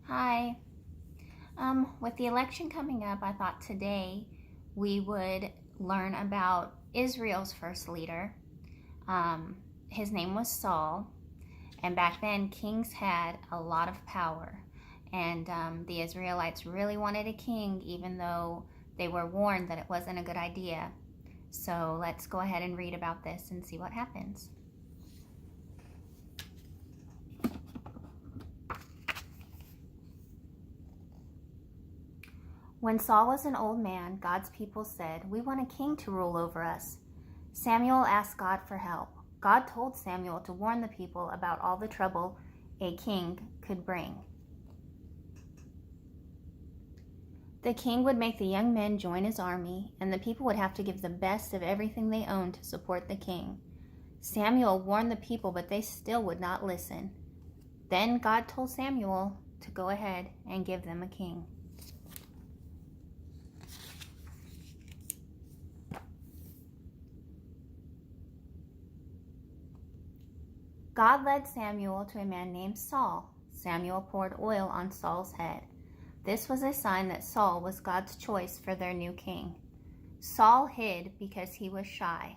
Hi. With the election coming up, I thought today we would learn about Israel's first leader. His name was Saul, and back then kings had a lot of power, and the Israelites really wanted a king, even though they were warned that it wasn't a good idea. So let's go ahead and read about this and see what happens. When Saul was an old man, God's people said, "We want a king to rule over us." Samuel asked God for help. God told Samuel to warn the people about all the trouble a king could bring. The king would make the young men join his army, and the people would have to give the best of everything they owned to support the king. Samuel warned the people, but they still would not listen. Then God told Samuel to go ahead and give them a king. God led Samuel to a man named Saul. Samuel poured oil on Saul's head. This was a sign that Saul was God's choice for their new king. Saul hid because he was shy.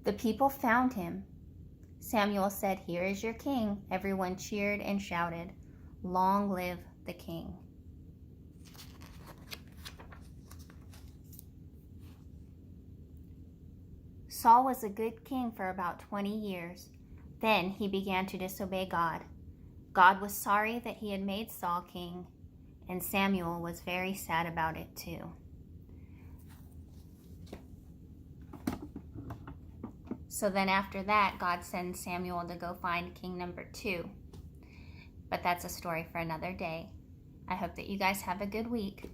The people found him. Samuel said, "Here is your king." Everyone cheered and shouted, "Long live the king." Saul was a good king for about 20 years. Then he began to disobey God. God was sorry that he had made Saul king, and Samuel was very sad about it too. So then after that, God sends Samuel to go find king number 2. But that's a story for another day. I hope that you guys have a good week.